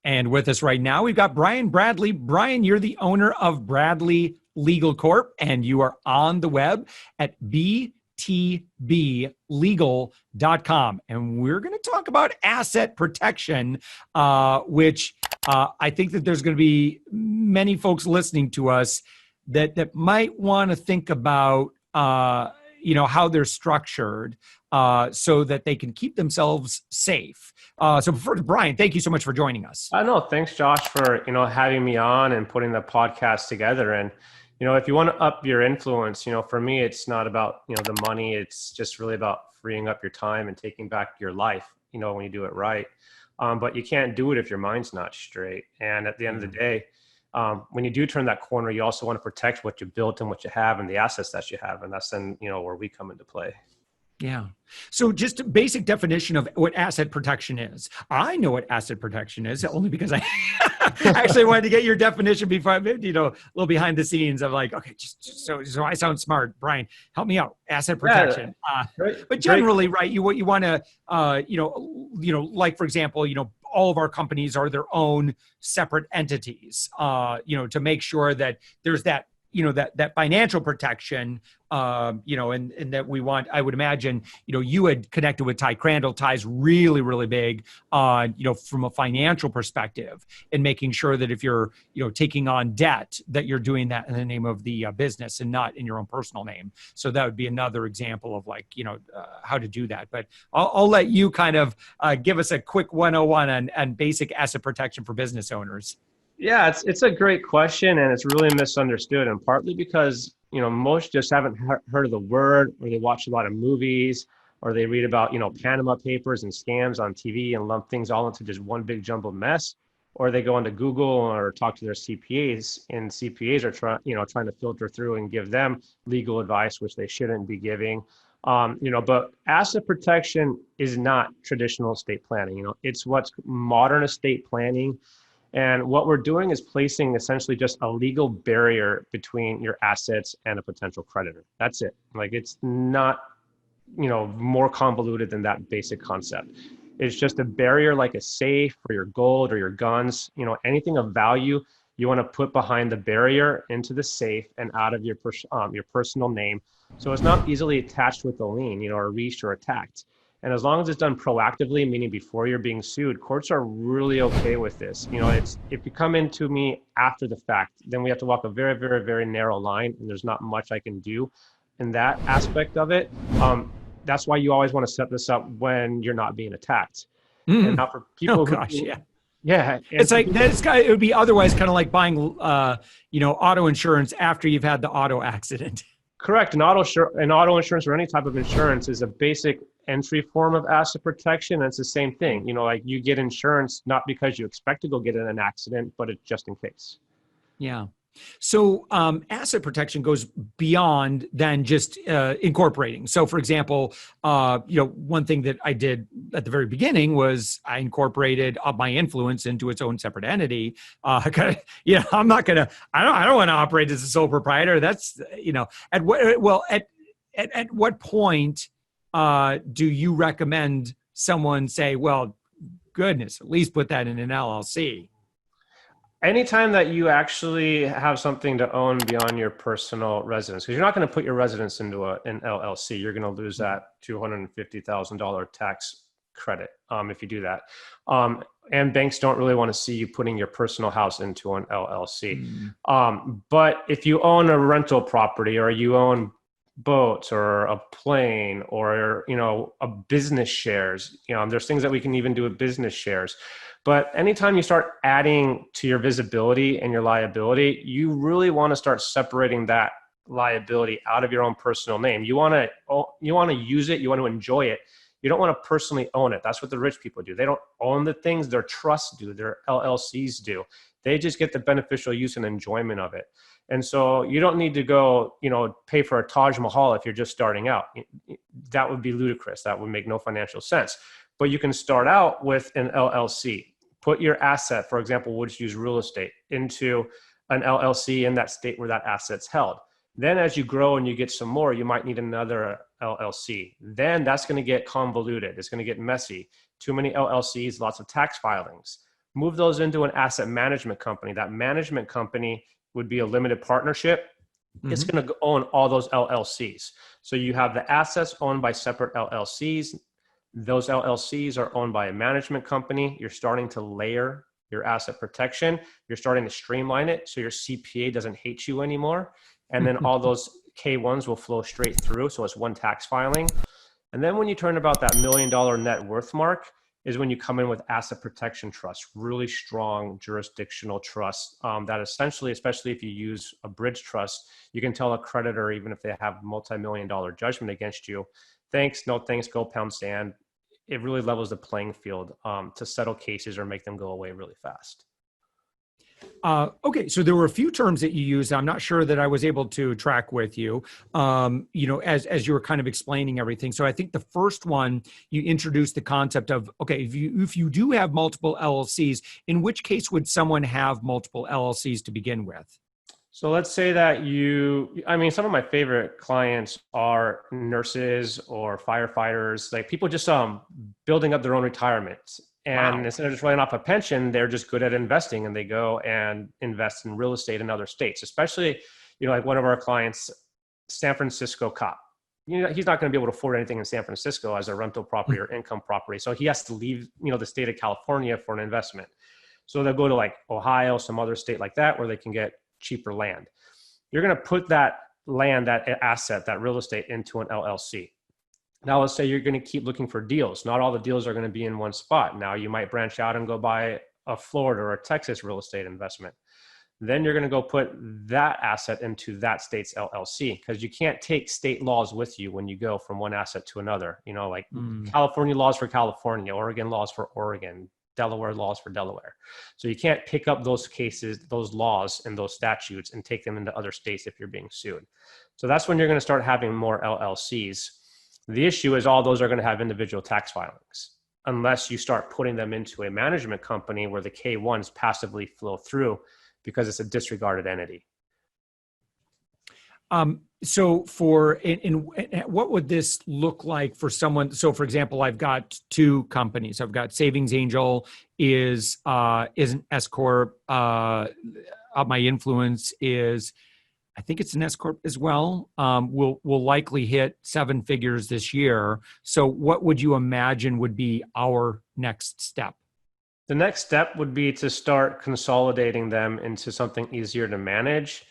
And with us right now, we've got Brian Bradley. Brian, you're the owner of Bradley Legal Corp, and you are on the web at btblegal.com. And we're going to talk about asset protection, which I think that there's going to be many folks listening to us that might want to think about how they're structured so that they can keep themselves safe. So first, Brian, thank you so much for joining us. I know. Thanks, Josh, for having me on and putting the podcast together. And if you want to up your influence, for me, it's not about the money. It's just really about freeing up your time and taking back your life. When you do it right. But you can't do it if your mind's not straight. And at the end of the day, when you do turn that corner, you also want to protect what you built and what you have and the assets that you have. And that's then, where we come into play. Yeah. So just a basic definition of what asset protection is. I know what asset protection is only because I actually wanted to get your definition before, a little behind the scenes of like, okay, just so I sound smart. Brian, help me out. Asset protection. But generally, right, you want to, like, for example, all of our companies are their own separate entities, to make sure that there's that, that financial protection, and that we want, I would imagine, you had connected with Ty Crandall. Ty's really, really big, from a financial perspective and making sure that if you're, taking on debt, that you're doing that in the name of the business and not in your own personal name. So that would be another example of like, how to do that. But I'll let you kind of give us a quick 101 on basic asset protection for business owners. Yeah, it's a great question, and it's really misunderstood, and partly because most just haven't heard of the word, or they watch a lot of movies, or they read about Panama Papers and scams on TV and lump things all into just one big jumbled mess, or they go into Google or talk to their CPAs, and CPAs are trying to filter through and give them legal advice, which they shouldn't be giving. But asset protection is not traditional estate planning. It's what's modern estate planning. And what we're doing is placing essentially just a legal barrier between your assets and a potential creditor. That's it. Like, it's not, more convoluted than that basic concept. It's just a barrier like a safe or your gold or your guns, anything of value you want to put behind the barrier into the safe and out of your personal name. So it's not easily attached with a lien, or reached or attacked. And as long as it's done proactively, meaning before you're being sued, courts are really okay with this. It's, if you come into me after the fact, then we have to walk a very, very, very narrow line, and there's not much I can do in that aspect of it. That's why you always want to set this up when you're not being attacked. And not for people Yeah. It's like, it would be otherwise kind of like buying, auto insurance after you've had the auto accident. Correct. And auto insurance or any type of insurance is a basic entry form of asset protection. And it's the same thing. Like, you get insurance not because you expect to go get in an accident, but it's just in case. Yeah. So asset protection goes beyond than just incorporating. So, for example, one thing that I did at the very beginning was I incorporated my influence into its own separate entity. I don't want to operate as a sole proprietor. That's, at what point do you recommend someone say, well, goodness, at least put that in an LLC? Anytime that you actually have something to own beyond your personal residence, because you're not going to put your residence into an LLC. You're going to lose that $250,000 tax credit if you do that. And banks don't really want to see you putting your personal house into an LLC. But if you own a rental property, or you own boats or a plane, or a business shares, there's things that we can even do with business shares. But anytime you start adding to your visibility and your liability, you really want to start separating that liability out of your own personal name. You want to use it. You want to enjoy it. You don't want to personally own it. That's what the rich people do. They don't own the things. Their trusts do. Their LLCs do. They just get the beneficial use and enjoyment of it. And so you don't need to go, pay for a Taj Mahal if you're just starting out. That would be ludicrous. That would make no financial sense. But you can start out with an LLC. Put your asset, for example, we'll just use real estate, into an LLC in that state where that asset's held. Then as you grow and you get some more, you might need another LLC. Then that's going to get convoluted. It's going to get messy. Too many LLCs, lots of tax filings. move those into an asset management company. That management company would be a limited partnership. It's going to own all those LLCs. So you have the assets owned by separate LLCs. Those LLCs are owned by a management company. You're starting to layer your asset protection. You're starting to streamline it so your CPA doesn't hate you anymore. And then all those K1s will flow straight through. So it's one tax filing. And then when you turn about that $1 million net worth mark is when you come in with asset protection trust, really strong jurisdictional trust that essentially, especially if you use a bridge trust, you can tell a creditor, even if they have multi-million-dollar judgment against you, thanks, no thanks, go pound sand. It really levels the playing field to settle cases or make them go away really fast. Okay, so there were a few terms that you used. I'm not sure that I was able to track with you, as you were kind of explaining everything. So I think the first one, you introduced the concept of, okay, if you do have multiple LLCs, in which case would someone have multiple LLCs to begin with? So let's say that some of my favorite clients are nurses or firefighters, like people just building up their own retirement. And instead of just running off a pension, they're just good at investing and they go and invest in real estate in other states, especially, like one of our clients, San Francisco cop. He's not going to be able to afford anything in San Francisco as a rental property or income property. So he has to leave, the state of California for an investment. So they'll go to like Ohio, some other state like that, where they can get cheaper land. You're going to put that land, that asset, that real estate into an LLC. Now, let's say you're going to keep looking for deals. Not all the deals are going to be in one spot. Now, you might branch out and go buy a Florida or a Texas real estate investment. Then you're going to go put that asset into that state's LLC because you can't take state laws with you when you go from one asset to another. California laws for California, Oregon laws for Oregon, Delaware laws for Delaware. So you can't pick up those cases, those laws and those statutes and take them into other states if you're being sued. So that's when you're going to start having more LLCs. The issue is all those are going to have individual tax filings unless you start putting them into a management company where the K1s passively flow through because it's a disregarded entity. So what would this look like for someone? So for example, I've got two companies. I've got Savings Angel is an S Corp. My influence is, I think it's an S Corp as well. Will likely hit 7 figures this year. So what would you imagine would be our next step? The next step would be to start consolidating them into something easier to manage.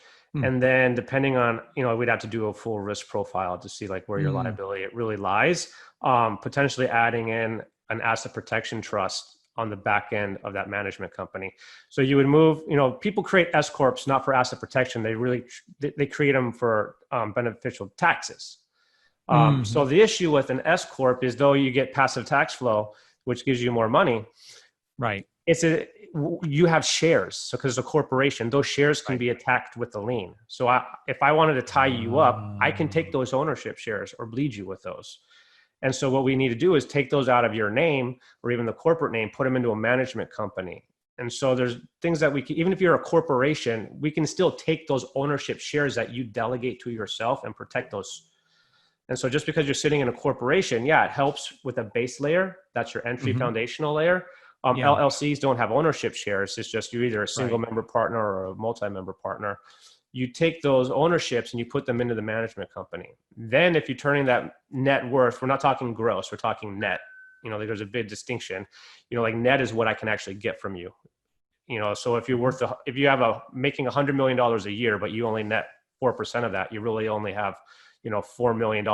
And then depending on, we'd have to do a full risk profile to see like where your liability really lies, potentially adding in an asset protection trust on the back end of that management company. So you would move, people create S Corps not for asset protection. They create them for beneficial taxes. So the issue with an S Corp is though you get passive tax flow, which gives you more money. Right. You have shares. So because it's a corporation, those shares can be attacked with a lien. So if I wanted to tie you up, I can take those ownership shares or bleed you with those. And so what we need to do is take those out of your name or even the corporate name, put them into a management company. And so there's things that we can, even if you're a corporation, we can still take those ownership shares that you delegate to yourself and protect those. And so just because you're sitting in a corporation, it helps with a base layer. That's your entry foundational layer. LLCs don't have ownership shares. It's just you're either a single member partner or a multi-member partner. You take those ownerships and you put them into the management company. Then if you're turning that net worth, we're not talking gross, we're talking net. There's a big distinction. Like net is what I can actually get from you. So if you have making $100 million a year, but you only net 4% of that, you really only have, $4 million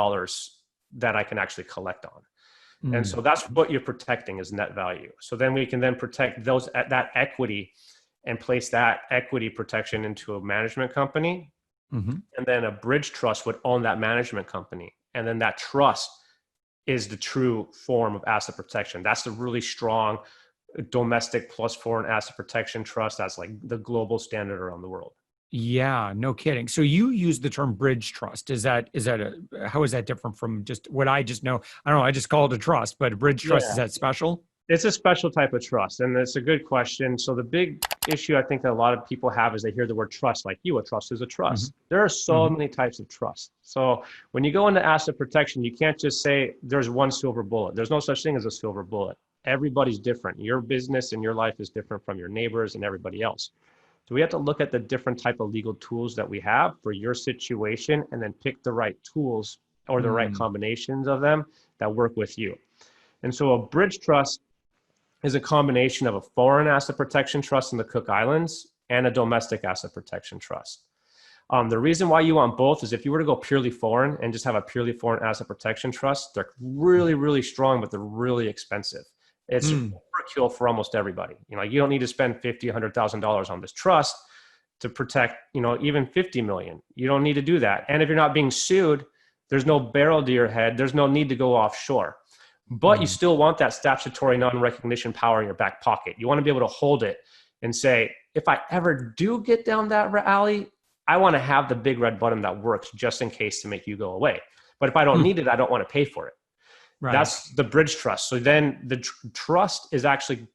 that I can actually collect on. And so that's what you're protecting is net value. So then we can then protect that equity and place that equity protection into a management company. And then a bridge trust would own that management company. And then that trust is the true form of asset protection. That's the really strong domestic plus foreign asset protection trust. That's like the global standard around the world. Yeah, no kidding. So you use the term bridge trust. How is that different from just what I just know? I don't know. I just call it a trust, but a bridge trust, is that special? It's a special type of trust. And it's a good question. So the big issue I think that a lot of people have is they hear the word trust, like a trust is a trust. There are so many types of trust. So when you go into asset protection, you can't just say there's one silver bullet. There's no such thing as a silver bullet. Everybody's different. Your business and your life is different from your neighbors and everybody else. So we have to look at the different type of legal tools that we have for your situation and then pick the right tools or the right combinations of them that work with you. And so a bridge trust is a combination of a foreign asset protection trust in the Cook Islands and a domestic asset protection trust. The reason why you want both is if you were to go purely foreign and just have a purely foreign asset protection trust, they're really, really strong, but they're really expensive. It's overkill for almost everybody. You know, you don't need to spend $50,000, $100,000 on this trust to protect, you know, even 50 million. You don't need to do that. And if you're not being sued, there's no barrel to your head. There's no need to go offshore. But you still want that statutory non-recognition power in your back pocket. You want to be able to hold it and say, if I ever do get down that alley, I want to have the big red button that works just in case to make you go away. But if I don't need it, I don't want to pay for it. Right. That's the bridge trust. So then the trust is actually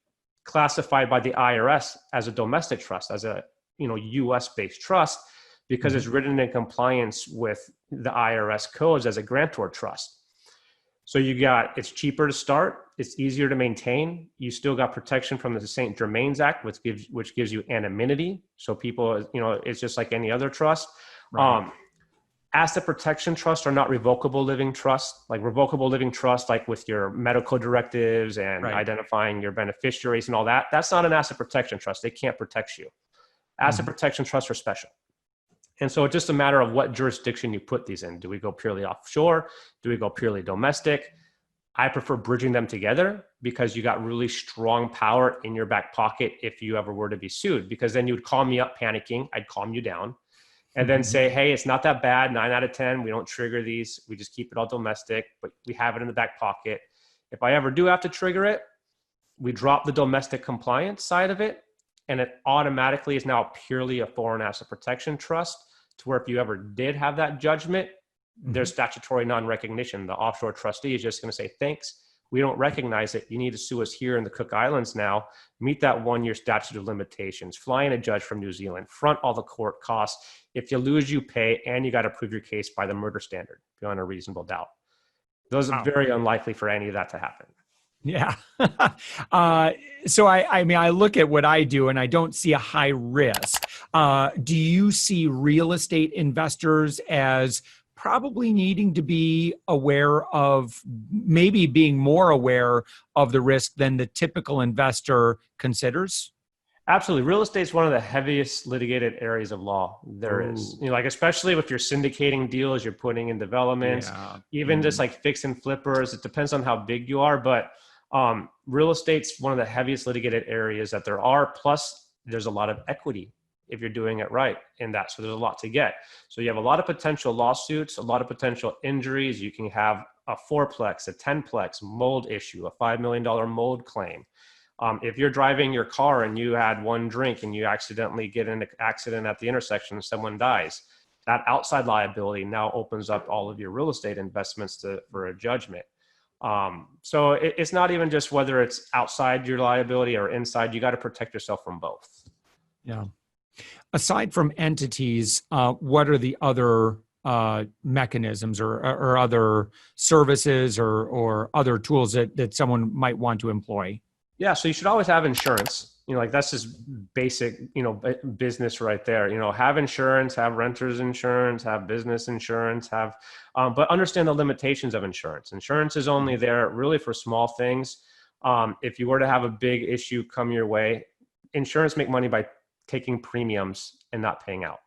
classified by the IRS as a domestic trust, as a, you know, US based trust, because it's written in compliance with the IRS codes as a grantor trust. So it's cheaper to start, it's easier to maintain. You still got protection from the St. Germain's Act, which gives you anonymity. So people, you know, it's just like any other trust. Right. Asset protection trusts are not revocable living trusts. Like revocable living trust, like with your medical directives and identifying your beneficiaries and all that, that's not an asset protection trust. They can't protect you. Asset protection trusts are special. And so it's just a matter of what jurisdiction you put these in. Do we go purely offshore? Do we go purely domestic? I prefer bridging them together because you got really strong power in your back pocket if you ever were to be sued, because then you would call me up panicking. I'd calm you down and then say, hey, it's not that bad. 9 out of 10, we don't trigger these. We just keep it all domestic, but we have it in the back pocket. If I ever do have to trigger it, we drop the domestic compliance side of it, and it automatically is now purely a foreign asset protection trust, to where if you ever did have that judgment, there's statutory non-recognition. The offshore trustee is just going to say, thanks, we don't recognize it. You need to sue us here in the Cook Islands now, meet that 1-year statute of limitations, fly in a judge from New Zealand, front all the court costs. If you lose, you pay, and you got to prove your case by the murder standard beyond a reasonable doubt. Those are very unlikely for any of that to happen. Yeah. So I mean, I look at what I do and I don't see a high risk. Do you see real estate investors as probably needing to be aware of, maybe being more aware of the risk than the typical investor considers? Absolutely. Real estate is one of the heaviest litigated areas of law there is. You know, like, especially if you're syndicating deals, you're putting in developments, even just like fix and flippers. It depends on how big you are, but real estate's one of the heaviest litigated areas that there are. Plus, there's a lot of equity if you're doing it right in that. So there's a lot to get. So you have a lot of potential lawsuits, a lot of potential injuries. You can have a 4-plex, a 10-plex mold issue, a $5 million mold claim. If you're driving your car and you had one drink and you accidentally get in an accident at the intersection and someone dies, that outside liability now opens up all of your real estate investments for a judgment. So it's not even just whether it's outside your liability or inside. You got to protect yourself from both. Yeah. Aside from entities, what are the other mechanisms or other services or other tools that someone might want to employ? Yeah. So you should always have insurance. You know, like that's just basic, you know, business right there. You know, have insurance, have renter's insurance, have business insurance, but understand the limitations of insurance. Insurance is only there really for small things. If you were to have a big issue come your way, insurance make money by taking premiums and not paying out.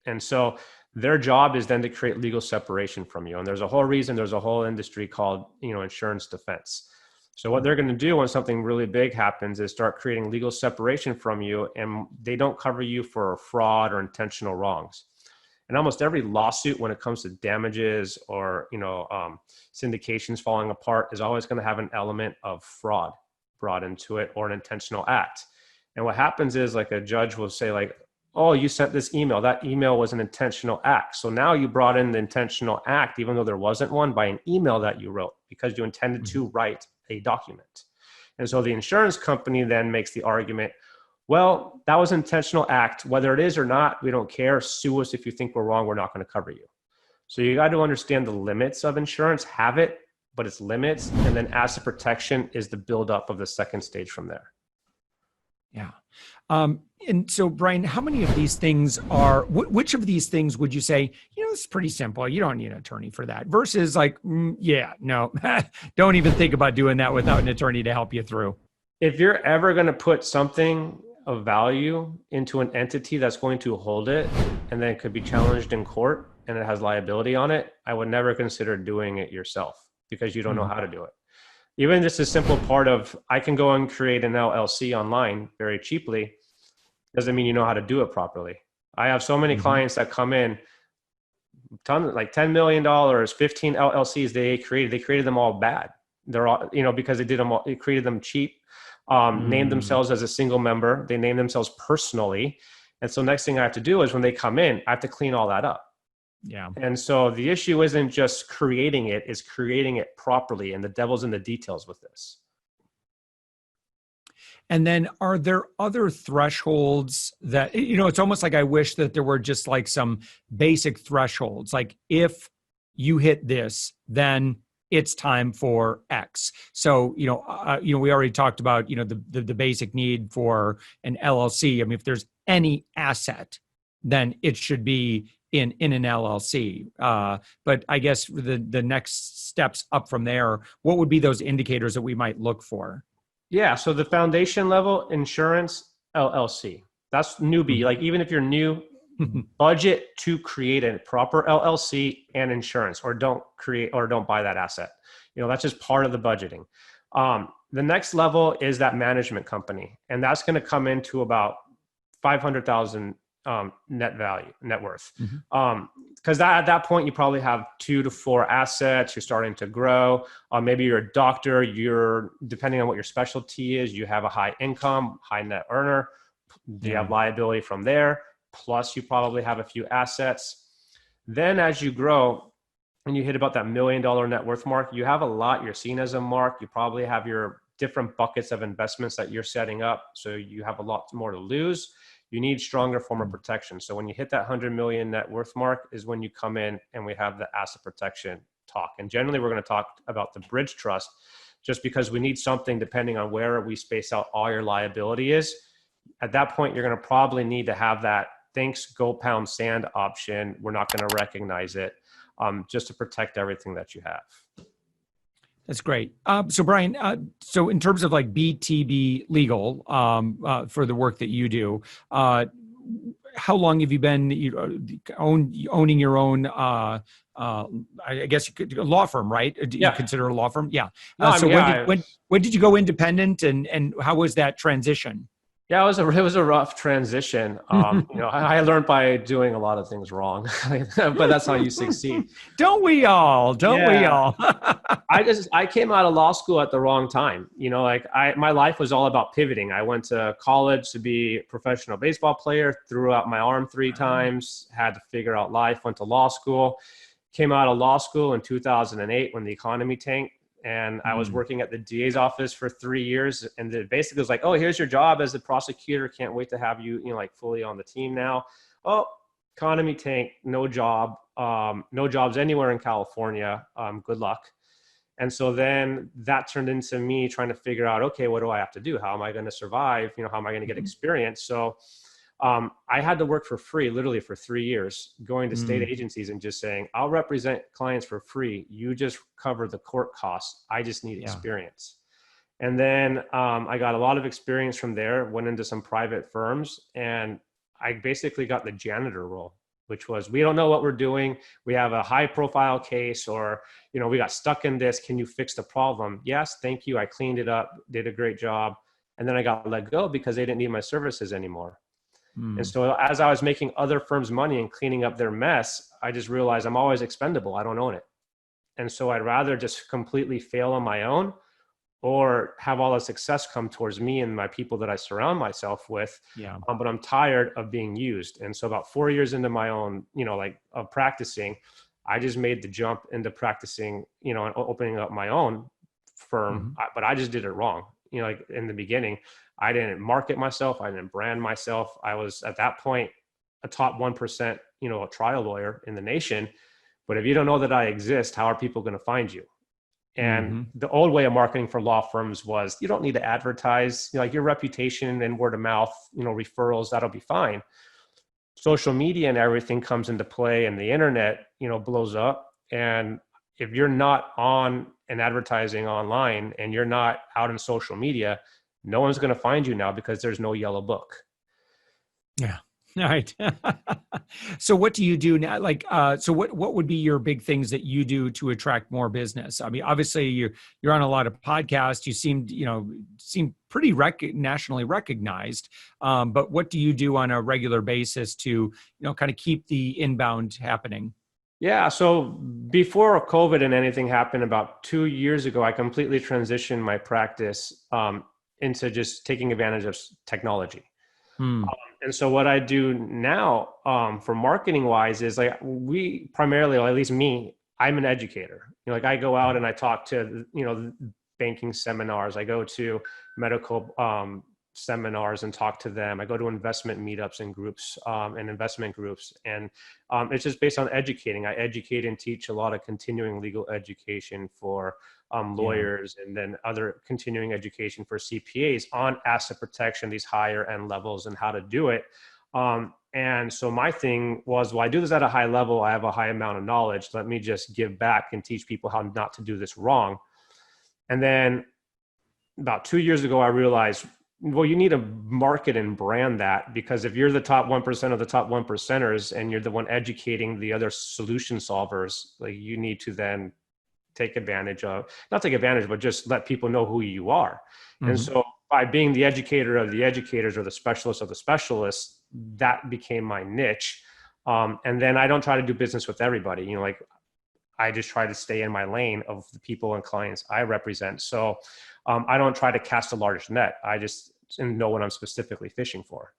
And so their job is then to create legal separation from you. And there's a whole industry called, you know, insurance defense. So what they're going to do when something really big happens is start creating legal separation from you, and they don't cover you for fraud or intentional wrongs. And almost every lawsuit, when it comes to damages or, you know, syndications falling apart, is always going to have an element of fraud brought into it or an intentional act. And what happens is, like, a judge will say, like, oh, you sent this email. That email was an intentional act. So now you brought in the intentional act, even though there wasn't one, by an email that you wrote because you intended to write a document. And so the insurance company then makes the argument, well, that was an intentional act. Whether it is or not, we don't care. Sue us if you think we're wrong. We're not going to cover you. So you got to understand the limits of insurance, have it, but it's limits. And then asset protection is the buildup of the second stage from there. Yeah. And so, Brian, how many of these things are, which of these things would you say, it's pretty simple. You don't need an attorney for that versus like, yeah, no, don't even think about doing that without an attorney to help you through. If you're ever going to put something of value into an entity that's going to hold it and then it could be challenged in court and it has liability on it, I would never consider doing it yourself because you don't know how to do it. Even just a simple part of, I can go and create an LLC online very cheaply, doesn't mean you know how to do it properly. I have so many clients that come in, like $10 million, 15 LLCs they created them all bad. They're all, because they created them cheap, named themselves as a single member. They named themselves personally. And so next thing I have to do is when they come in, I have to clean all that up. Yeah. And so the issue isn't just creating it, it's creating it properly. And the devil's in the details with this. And then are there other thresholds that, it's almost like I wish that there were just like some basic thresholds. Like if you hit this, then it's time for X. So, we already talked about, the basic need for an LLC. I mean, if there's any asset, then it should be in an LLC. But I guess the next steps up from there, what would be those indicators that we might look for? Yeah. So the foundation level insurance LLC, that's newbie. Like even if you're new, budget to create a proper LLC and insurance, or don't buy that asset. That's just part of the budgeting. The next level is that management company, and that's going to come into about 500,000 net worth. Because at that point, you probably have 2 to 4 assets. You're starting to grow. Maybe you're a doctor. Depending on what your specialty is, you have a high income, high net earner. You have liability from there. Plus, you probably have a few assets. Then as you grow and you hit about that $1 million net worth mark, you have a lot. You're seen as a mark. You probably have your different buckets of investments that you're setting up. So you have a lot more to lose. You need stronger form of protection. So when you hit that 100 million net worth mark is when you come in and we have the asset protection talk. And generally we're going to talk about the bridge trust just because we need something depending on where we space out all your liability is. At that point, you're going to probably need to have that thanks go pound sand option. We're not going to recognize it just to protect everything that you have. That's great. So Brian, so in terms of like BTB Legal, for the work that you do, how long have you been owning your own, I guess you could, a law firm, right? Do you consider a law firm? Yeah. When did you go independent and how was that transition? Yeah, it was a rough transition. I learned by doing a lot of things wrong, but that's how you succeed. Don't we all? We all? I came out of law school at the wrong time. My life was all about pivoting. I went to college to be a professional baseball player, threw out my arm 3 times, had to figure out life, went to law school, came out of law school in 2008 when the economy tanked. And I was working at the DA's office for 3 years. And it basically was like, oh, here's your job as a prosecutor. Can't wait to have you, fully on the team now. Oh, economy tank, no job, no jobs anywhere in California. Good luck. And so then that turned into me trying to figure out, okay, what do I have to do? How am I going to survive? How am I going to get experience? So I had to work for free, literally for 3 years, going to state agencies and just saying, I'll represent clients for free. You just cover the court costs. I just need experience. And then I got a lot of experience from there, went into some private firms, and I basically got the janitor role, which was, we don't know what we're doing. We have a high profile case, or, we got stuck in this. Can you fix the problem? Yes, thank you. I cleaned it up, did a great job. And then I got let go because they didn't need my services anymore. And so as I was making other firms money and cleaning up their mess, I just realized I'm always expendable. I don't own it. And so I'd rather just completely fail on my own or have all the success come towards me and my people that I surround myself with. But I'm tired of being used. And so about 4 years into my own, of practicing, I just made the jump into practicing, and opening up my own firm, but I just did it wrong. In the beginning, I didn't market myself. I didn't brand myself. I was at that point a top 1%, a trial lawyer in the nation. But if you don't know that I exist, how are people going to find you? And the old way of marketing for law firms was you don't need to advertise, like your reputation and word of mouth, referrals, that'll be fine. Social media and everything comes into play, and the internet, blows up. And if you're not on and advertising online and you're not out in social media, no one's going to find you now because there's no yellow book. Yeah. All right. So what do you do now? Like, so what would be your big things that you do to attract more business? I mean, obviously you're on a lot of podcasts. You seem pretty nationally recognized. But what do you do on a regular basis to, kind of keep the inbound happening? Yeah. So before COVID and anything happened about 2 years ago, I completely transitioned my practice into just taking advantage of technology. And so what I do now for marketing wise is like we primarily, or at least me, I'm an educator. Like I go out and I talk to, banking seminars. I go to medical seminars and talk to them. I go to investment meetups and groups and investment groups. And it's just based on educating. I educate and teach a lot of continuing legal education for lawyers, and then other continuing education for CPAs on asset protection, these higher end levels, and how to do it. And so my thing was, well, I do this at a high level. I have a high amount of knowledge. Let me just give back and teach people how not to do this wrong. And then about 2 years ago, I realized, well, you need to market and brand that, because if you're the top 1% of the top 1%ers and you're the one educating the other solution solvers, like you need to then take advantage of, not take advantage, but just let people know who you are. And so by being the educator of the educators or the specialist of the specialists, that became my niche. And then I don't try to do business with everybody, like I just try to stay in my lane of the people and clients I represent. So I don't try to cast a large net. I just know what I'm specifically fishing for.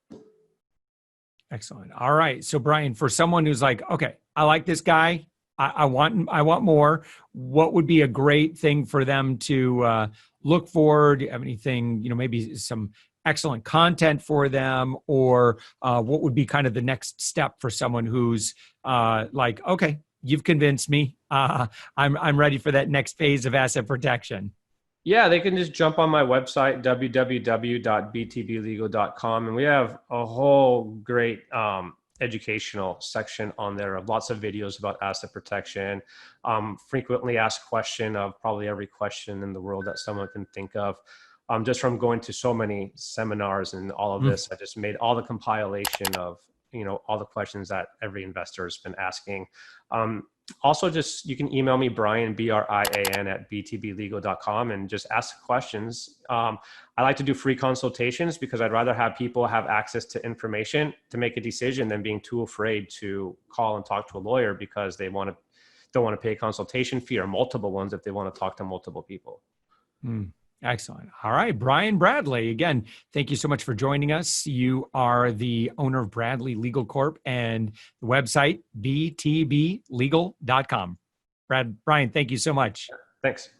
Excellent. All right. So Brian, for someone who's like, okay, I like this guy, I want more, what would be a great thing for them to look for? Do you have anything, maybe some excellent content for them, or what would be kind of the next step for someone who's like, okay, you've convinced me. I'm ready for that next phase of asset protection. Yeah, they can just jump on my website, www.btblegal.com. And we have a whole great educational section on there of lots of videos about asset protection, frequently asked question of probably every question in the world that someone can think of. Just from going to so many seminars and all of this, I just made all the compilation of, all the questions that every investor has been asking. Also, just you can email me, Brian, BRIAN at btblegal.com, and just ask questions. I like to do free consultations because I'd rather have people have access to information to make a decision than being too afraid to call and talk to a lawyer because they don't want to pay a consultation fee or multiple ones if they want to talk to multiple people. Excellent. All right, Brian Bradley. Again, thank you so much for joining us. You are the owner of Bradley Legal Corp and the website btblegal.com. Brian, thank you so much. Thanks.